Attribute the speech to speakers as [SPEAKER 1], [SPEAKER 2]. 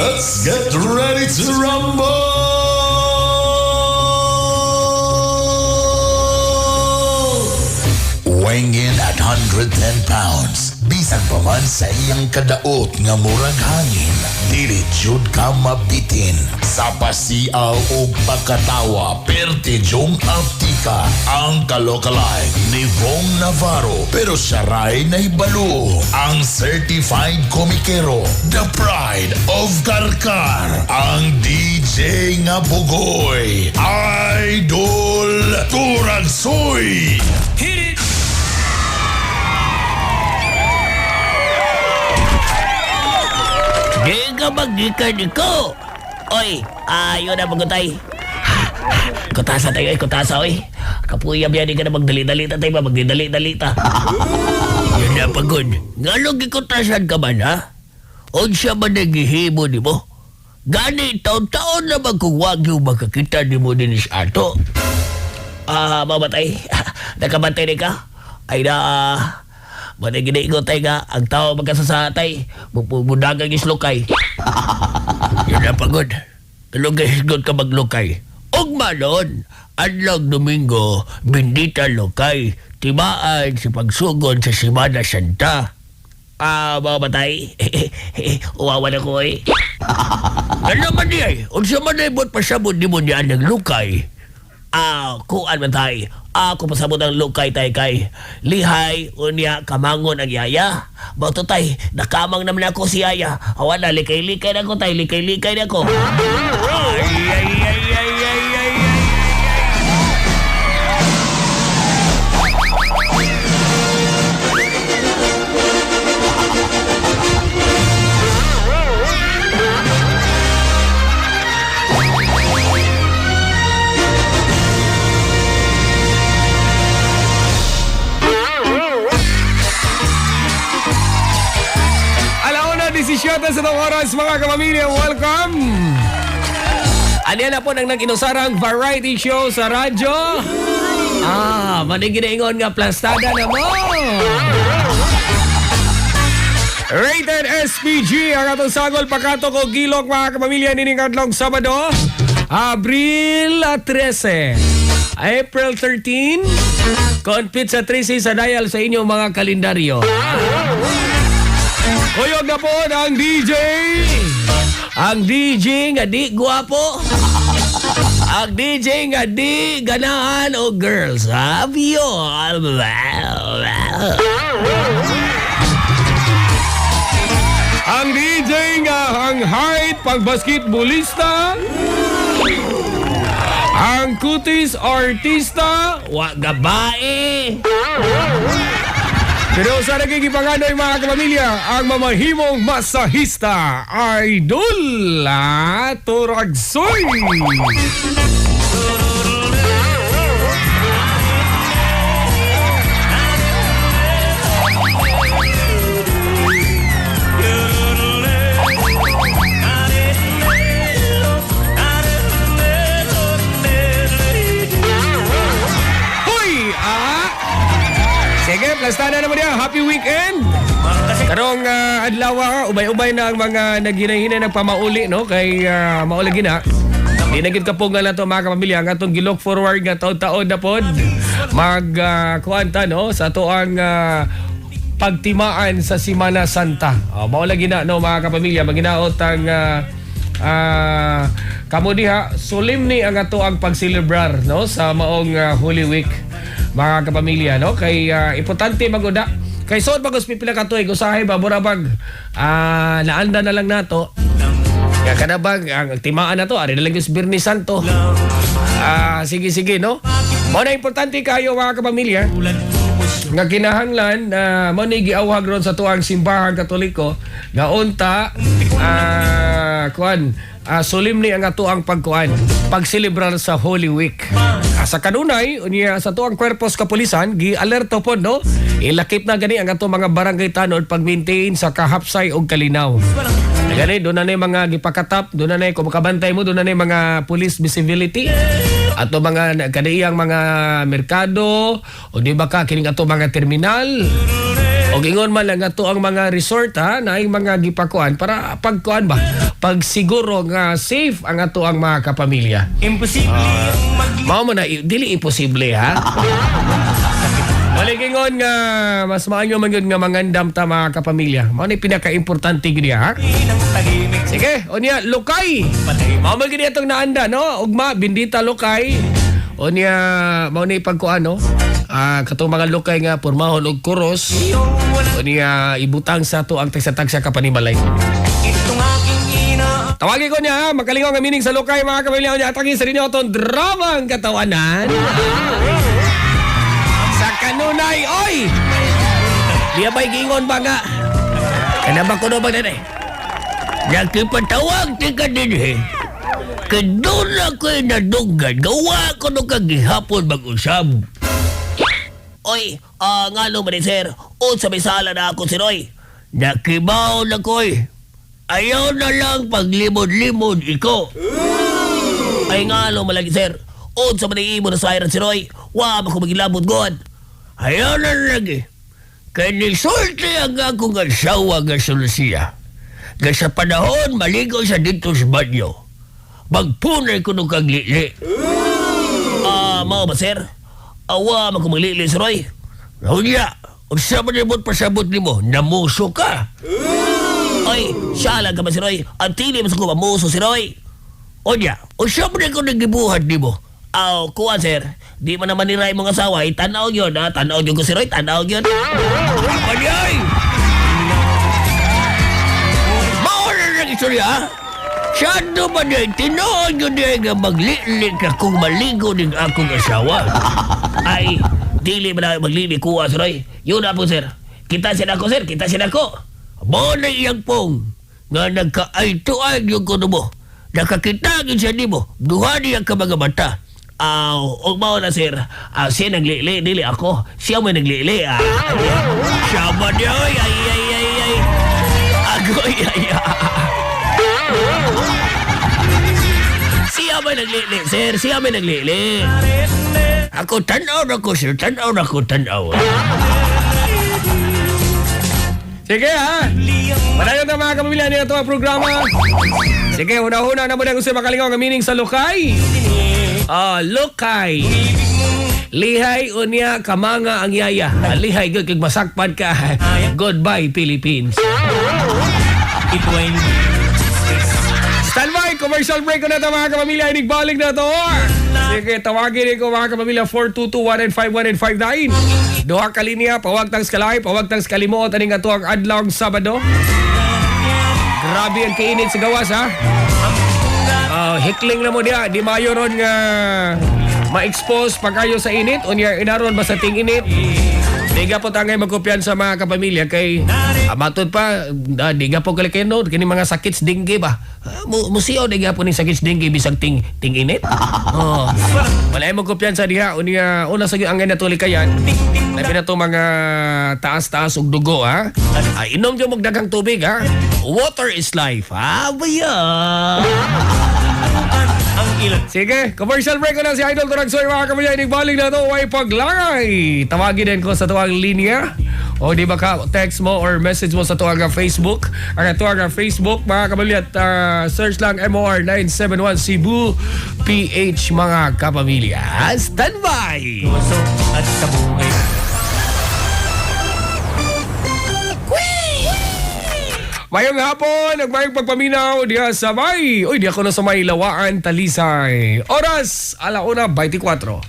[SPEAKER 1] Let's get ready to rumble! Weighing in at 110 pounds, bisan pa man sa iyang kadaot nga murag hangin, dili jud ka mabitin. Sa pasiaw o pagkatawa, pertidyong aptika ang kalokalay ni Vong Navarro. Pero siya ray na ibalo, ang certified komikero, the pride of Karkar, ang DJ nga bugoy, Idol Turagsoy. Hit it!
[SPEAKER 2] Di ka magikan ko. Oy, ayaw na magutay. Kutasa tayo, kutasa, oy. Kapuyab yan, di ka na magdali-dalita tayo ba? Magdali-dalita. Yan na pagod. Nga lang ikutasan ka man, ha? O siya man nagihimo di mo? Gani, taon-taon naman kung wag yung makakita di mo din sa ato. Mamatay. Nakamatay ni ka? Ay na, Mani giniingot tayo nga, ang tao magkasasatay, mudagang islukay. Yan na pagod. Kalugay-hisgot ka maglukay. Ugma nun, adlang Domingo, bindita lukay, timaan si pagsugod sa Semana Santa. Mga batay, uwawan ako eh. Ano naman niya eh, unsa man na ibot pasabot di mo niya naglukay. Kuan man tayo. Ako pasabot ang lukay tay kay lihay unya kamangon ang yaya. Bauto tay, nakamang naman ako si yaya. Awan na, likay-likay na ko tay, likay-likay na ko.
[SPEAKER 3] Desisyote sa itong oras mga kapamilya, welcome! Ano na po nang nag-inusarang variety show sa radyo? Maniginaingon nga plastada na mo! Rated SPG ang atong sagol pagkatok o gilok mga kapamilya nining adlong Sabado, Abril 13. April 13, compete sa 13 sa dial sa inyong mga kalendaryo. Kuyog na po ang DJ. Ang DJ nga di guwapo. Ang DJ nga di ganahan o girls. Abyo. Ang DJ nga ang height pag basketballista. Ang kutis artista. Wa gabae. Pero sa nagigipanganoy mga kapamilya, ang mamahimong masahista, Idol Turagsoy. Sige, plastada naman niya. Happy weekend! Karong adlaw, ubay-ubay na ang mga naghinay-hinay ng pamauli, no? Kay mauli gina. Di naging kapungan na ito mga kapamilya. Ang atong gilook forward nga taon-taon na pod. Magkuanta, no? Sa ito ang pagtimaan sa Semana Santa. Mauli gina, no mga kapamilya. Maginaot ang kamo diha, solemni ang ato ang pagselebrar, no? Sa maong Holy Week. Mga kapamilya, no? Kay importante maguda. Kay soon pag pipila ka tuig, usahay ba, burabag, naanda na lang nato. Kaya kanabag, ang timaan na to, ari na lang yung Birni Santo. Sige, no? Muna importante kayo, mga kapamilya, nga kinahanglan, muna giawhag ron sa tuang simbahan katoliko, nga unta, solemni ang ato ang pagselebrar sa Holy Week. Sa kanunay, unya sa tuang kwerpos kapulisan, gi-alerto po, no? Ilakip na gani ang ato mga barangay tanod pag-maintain sa kahapsay o kalinaw. Gani, doon na mga gipakatap, doon na kung makabantay mo, doon na mga police visibility. Ato mga kadaiyang mga merkado, o di ba ka, kining ato mga terminal. O gingon man lang ato ang mga resort, na ay mga gipakuan para pagkuan ba? pagsiguro nga safe ang ato ang mga kapamilya. Mao mo na dili imposible ha. Maligingon nga mas maayo man yun nga mangandam ta mga kapamilya. Mao ni pinaka-importante gid ha. Sige, onya Lokay. Mao man gid itong naanda no, ugma bindita Lokay. Onya mao ni pagkuano. Katong mga Lokay nga pormahon og kuros. Onya ibutang sa to ang tagsa kapanimalay. Tawagin ko niya ha, makalingaw nga meaning sa Lokay mga kapamilya. Onya atagi sa ninyo itong dramang katawanan. Sa kanunay, oy! Diya ba'y gingon ba nga? Kana ba ko na ba na eh? Nakipatawag ti ka din eh. Kaduna ko'y nadunggan. Gawa ko nung kagihapon mag-usab. Oy, nga lo ba ni sir? O sa may sala na ako si Roy. Nakibaw na ko'y. Ayaw na lang paglimod-limod iko. Ay nga lo malagi sir. O sa maniimo na sa si Roy. Wa ko magilabot god. Ayaw na lagi. Kaya nisulti ang akong asawa nga Lucia. Nga sa panahon maligo sa dito sa banyo. Magpunay ko nung kaglili. Mao ba sir? Awa mo kung maglili si Roy. Hunya, usa man nimot pasabot nimo, namuso ka. Oy, siya lang ka ba si Roy? Ang tili mo sa ko mamuso si Roy. Hunya, usa man ko nagibuhat nimo. Kuha sir, di man naman niray mong asawa, tanaw yun ha, tanaw yun ko si Roy, tanaw yun. Kapanyay! Maura na istorya ha? Siyado ba niya, tinoon yun niya nga maglilik akong maligo ng akong asawa. Ay, dili ba na maglilik kuha si Roy? Yun na po sir, kita siya ko sir, kita siya ko. Mo na iyang pong, nga nagka-ay-tuan yung kuno mo. Nakakitagin siya ni mo, duha niya ka mga mata. Og mao na sir, siya naglili, dili ako. Siya may naglili. Siya ba niya? Ay. Agoy, ay. Siya may naglili, sir. Siya may naglili. Ako tanaw na ko, sir. Tanaw na ko, tanaw. Sige ha. Padayon na mga kapamilya nila ito ang programa. Sige, una-una na mo na gusto makalingaw ang meaning sa Lokay. Lokay. Lihay unya kamanga ang yaya. Lihay gud kag masakpan ka. Goodbye Philippines. Standby, commercial break ko na ito mga kapamilya. Inigbalik na ito. Sige, tawagin ko mga kapamilya 422-195-1959. Duha ka linya, pawag tang skalay, pawag tang skalimot. Aning ato ang adlaw Sabado. Grabe ang kainit sa gawas ha. Hikling na mo diya, di mayo ron nga ma-expose pag kayo sa init. Unya inaron ba sa ting init? Diga po tangay magkopyan sa mga kapamilya kay matod pa, diga po kalikeno kini mga sakits dingge ba. Museo diga po ni sakits dingge bisag ting init. Wala mo kopyan sa diha unya una sa ang natuli kayan. Labi na to mga taas-taas og dugo ha. Inom jud og daghang tubig ha. Water is life. Baya. Sige, commercial break ko na si Idol Turagsoy mga kapamilya. Inigbalik na ito, way paglangay. Tawagin din ko sa tuwang linya. O di ba ka text mo or message mo sa tuwang Facebook. Ang tuwang Facebook mga kapamilya at search lang MOR 971 Cebu PH mga kapamilya. Standby! At sa buhay. Mayong hapon, nagmayong pagpaminaw diya sa may. Uy, di ako na sa may Lawaan, Talisay. Oras, 1:24.